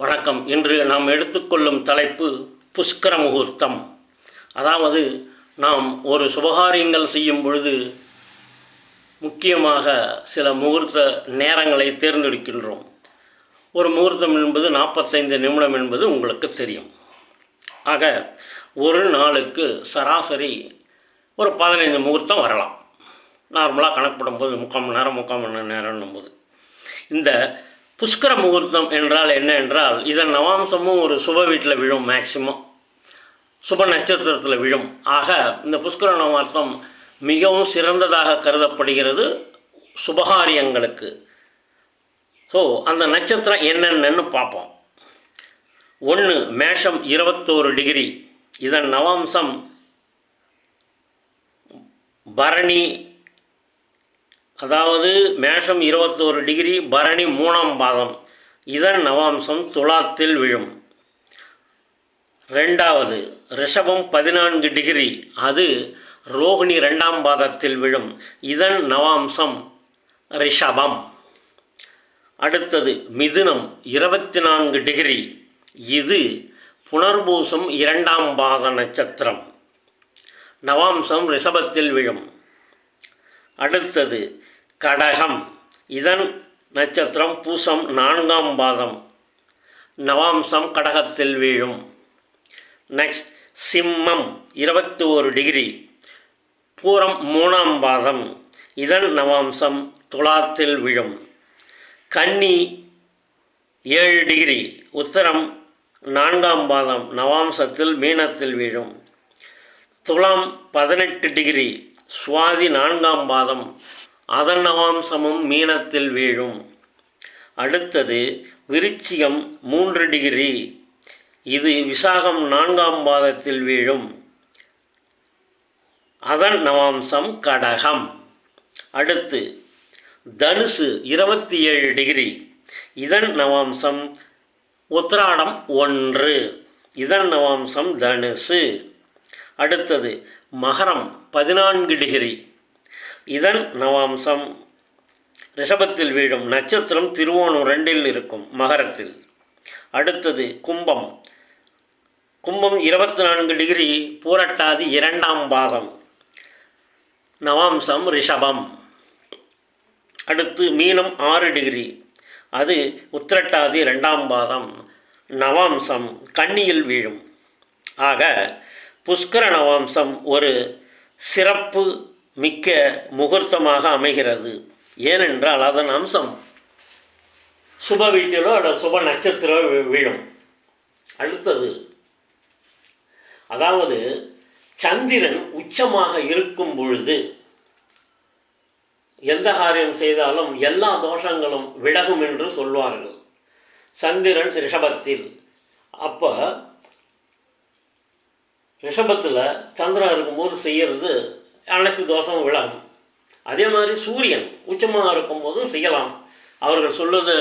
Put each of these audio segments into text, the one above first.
வணக்கம். இன்று நாம் எடுத்துக்கொள்ளும் தலைப்பு புஷ்கர முகூர்த்தம். அதாவது நாம் ஒரு சுபகாரியங்கள் செய்யும் பொழுது முக்கியமாக சில முகூர்த்த நேரங்களை தேர்ந்தெடுக்கின்றோம். ஒரு முகூர்த்தம் என்பது 45 நிமிடம் என்பது உங்களுக்கு தெரியும். ஆக ஒரு நாளுக்கு சராசரி ஒரு 15 முகூர்த்தம் வரலாம். நார்மலாக கணக்கிடும் போது 3/4 மணி நேரம்னும் போது இந்த புஷ்கர முகூர்த்தம் என்றால் என்ன என்றால், இதன் நவாம்சமும் ஒரு சுப வீட்டில் விழும், மேக்சிமம் சுப நட்சத்திரத்தில் விழும். ஆக இந்த புஷ்கர நவார்த்தம் மிகவும் சிறந்ததாக கருதப்படுகிறது சுபகாரியங்களுக்கு. ஸோ அந்த நட்சத்திரம் என்னென்னு பார்ப்போம். 1 மேஷம் 21 டிகிரி, இதன் நவாம்சம் பரணி, அதாவது மேஷம் 21 டிகிரி பரணி 3ஆம் பாதம், இதன் நவாம்சம் துலாத்தில் விழும். 2வது ரிஷபம் 14 டிகிரி, அது ரோகிணி 2ஆம் பாதத்தில் விழும், இதன் நவாம்சம் ரிஷபம். அடுத்தது மிதுனம் 24 டிகிரி, இது புனர்பூசம் 2ஆம் பாத நட்சத்திரம், நவாம்சம் ரிஷபத்தில் விழும். அடுத்தது கடகம், இதன் நட்சத்திரம் பூசம் 4ஆம் பாதம், நவாம்சம் கடகத்தில் வீழும். நெக்ஸ்ட் சிம்மம் 21 டிகிரி, பூரம் 3ஆம் பாதம், இதன் நவாம்சம் துலாத்தில் விழும். கன்னி 7 டிகிரி, உத்தரம் 4ஆம் பாதம், நவாம்சத்தில் மீனத்தில் வீழும். துலாம் 18 டிகிரி, சுவாதி 4ஆம் பாதம், அதன் நவாம்சமும் மீனத்தில் வீழும். அடுத்தது விருச்சிகம் 3 டிகிரி, இது விசாகம் 4ஆம் பாதத்தில் வீழும், அதன் நவாம்சம் கடகம். அடுத்து தனுசு 27 டிகிரி, இதன் நவாம்சம் உத்திராடம் 1, இதன் நவாம்சம் தனுசு. அடுத்தது மகரம் 14 டிகிரி, இதன் நவாம்சம் ரிஷபத்தில் வீழும், நட்சத்திரம் திருவோணம் 2இல் இருக்கும் மகரத்தில். அடுத்தது கும்பம் 24 டிகிரி, பூரட்டாதி 2ஆம் பாதம், நவாம்சம் ரிஷபம். அடுத்து மீனம் 6 டிகிரி, அது உத்திரட்டாதி 2ஆம் பாதம், நவாம்சம் கன்னியில் வீழும். ஆக புஷ்கர நவாம்சம் ஒரு சிறப்பு மிக்க முகூர்த்தமாக அமைகிறது. ஏனென்றால் அதன் அம்சம் சுப வீட்டிலோ அல்லது சுப நட்சத்திரம் விழும். அடுத்தது, அதாவது சந்திரன் உச்சமாக இருக்கும் பொழுது எந்த காரியம் செய்தாலும் எல்லா தோஷங்களும் விலகும் என்று சொல்வார்கள். சந்திரன் ரிஷபத்தில், அப்போ ரிஷபத்தில் சந்திரன் இருக்கும்போது செய்கிறது அனைத்து தோஷமும் விலகும். அதே மாதிரி சூரியன் உச்சமாக இருக்கும்போதும் செய்யலாம். அவர்கள் சொல்வது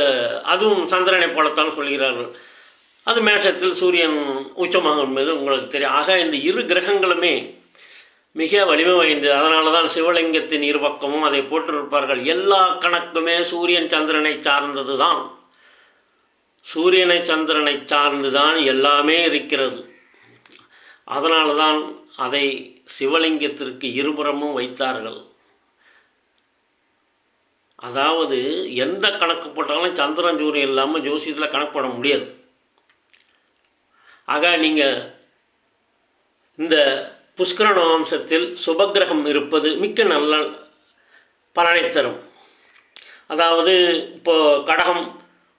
அதுவும் சந்திரனை போலத்தான் சொல்கிறார்கள். அது மேஷத்தில் சூரியன் உச்சமாக என்பது உங்களுக்கு தெரியும். ஆக இந்த இரு கிரகங்களுமே மிக வலிமை வாய்ந்தது. அதனால தான் சிவலிங்கத்தின் இரு பக்கமும் அதை போட்டிருப்பார்கள். எல்லா கணக்குமே சூரியன் சந்திரனை சார்ந்தது தான். சூரியனை சந்திரனை சார்ந்து தான் எல்லாமே இருக்கிறது. அதனால தான் அதை சிவலிங்கத்திற்கு இருபுறமும் வைத்தார்கள். அதாவது எந்த கணக்கு போட்டாலும் சந்திரன் சூரியன் இல்லாமல் ஜோசியத்தில் கணக்கு போட முடியாது. ஆக நீங்கள் இந்த புஷ்கர நவாம்சத்தில் சுபகிரகம் இருப்பது மிக்க நல்ல பலனை தரும். அதாவது இப்போது கடகம்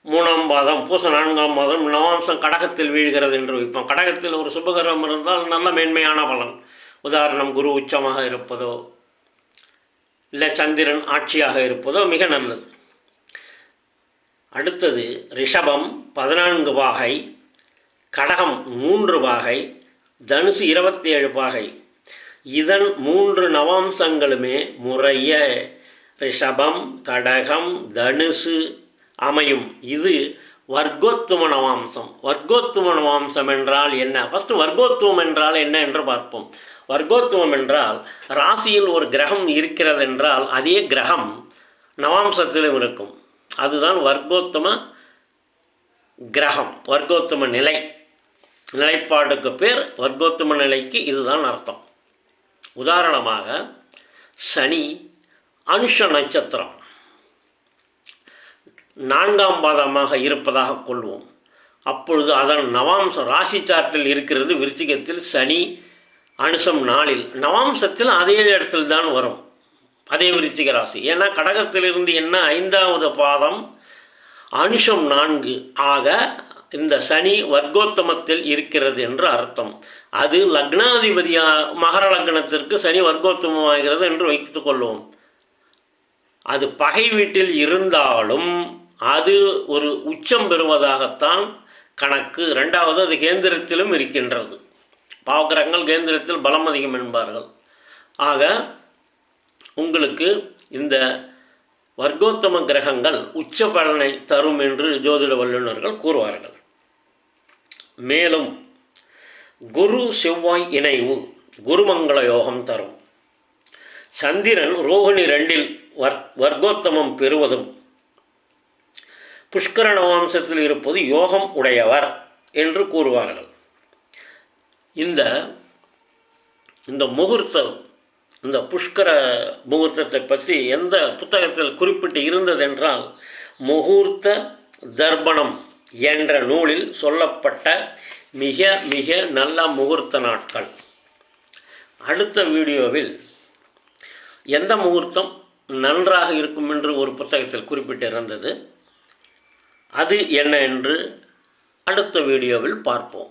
3ஆம் பாதம், பூசம் 4ஆம் பாதம், நவாம்சம் கடகத்தில் வீழ்கிறது என்று வைப்போம். கடகத்தில் ஒரு சுபகிரகம் இருந்தால் நல்ல மேன்மையான பலன். உதாரணம், குரு உச்சமாக இருப்பதோ இல்லை சந்திரன் ஆட்சியாக இருப்பதோ மிக நல்லது. அடுத்தது ரிஷபம் 14 பாகை, கடகம் 3 பாகை, தனுசு 27 பாகை. இதன் 3 நவாம்சங்களுமே முறைய ரிஷபம், கடகம், தனுசு அமையும். இது வர்க்கோத்தும நவாம்சம். வர்க்கோத்தும நவாம்சம் என்றால் என்ன? ஃபஸ்ட்டு வர்க்கோத்துவம் என்றால் என்ன என்று பார்ப்போம். வர்க்கோத்துவம் என்றால் ராசியில் ஒரு கிரகம் இருக்கிறது என்றால் அதே கிரகம் நவாம்சத்திலும் இருக்கும். அதுதான் வர்க்கோத்தம கிரகம், வர்க்கோத்தம நிலை, நிலைப்பாடுக்கு பேர் வர்க்கோத்தம நிலைக்கு இதுதான் அர்த்தம். உதாரணமாக சனி அனுஷ நட்சத்திரம் 4ஆம் பாதமாக இருப்பதாக கொள்வோம். அப்பொழுது அதன் நவாம்சம் ராசி சார்ட்டில் இருக்கிறது. விருச்சிகத்தில் சனி அனுஷம் 4இல், நவாம்சத்தில் அதே இடத்தில் தான் வரும், அதே விருச்சிக ராசி. ஏன்னா கடகத்திலிருந்து என்ன 5ஆவது பாதம் அனுஷம் 4 ஆக இந்த சனி வர்க்கோத்தமத்தில் இருக்கிறது என்று அர்த்தம். அது லக்னாதிபதியா மகர லக்னத்திற்கு சனி வர்க்கோத்தமமாகிறது என்று வைத்துக் கொள்வோம். அது பகை வீட்டில் இருந்தாலும் அது ஒரு உச்சம் பெறுவதாகத்தான் கணக்கு. 2வது அது கேந்திரத்திலும் இருக்கின்றது. பாவகிரகங்கள் கேந்திரத்தில் பலம் அதிகம் என்பார்கள். ஆக உங்களுக்கு இந்த வர்க்கோத்தம கிரகங்கள் உச்ச பலனை தரும் என்று ஜோதிட வல்லுநர்கள் கூறுவார்கள். மேலும் குரு செவ்வாய் இணைவு குருமங்கள யோகம் தரும். சந்திரன் ரோகிணி 2இல் வர்க்கோத்தமம் பெறுவதும் புஷ்கர நவாம்சத்தில் இருப்பது யோகம் உடையவர் என்று கூறுவார்கள். இந்த முகூர்த்தம், இந்த புஷ்கர முகூர்த்தத்தை பற்றி எந்த புத்தகத்தில் குறிப்பிட்டு இருந்ததென்றால் முகூர்த்த தர்ப்பணம் என்ற நூலில் சொல்லப்பட்ட மிக மிக நல்ல முகூர்த்த நாட்கள். அடுத்த வீடியோவில் எந்த முகூர்த்தம் நன்றாக இருக்கும் என்று ஒரு புத்தகத்தில் குறிப்பிட்டிருந்தது, அது என்ன என்று அடுத்த வீடியோவில் பார்ப்போம்.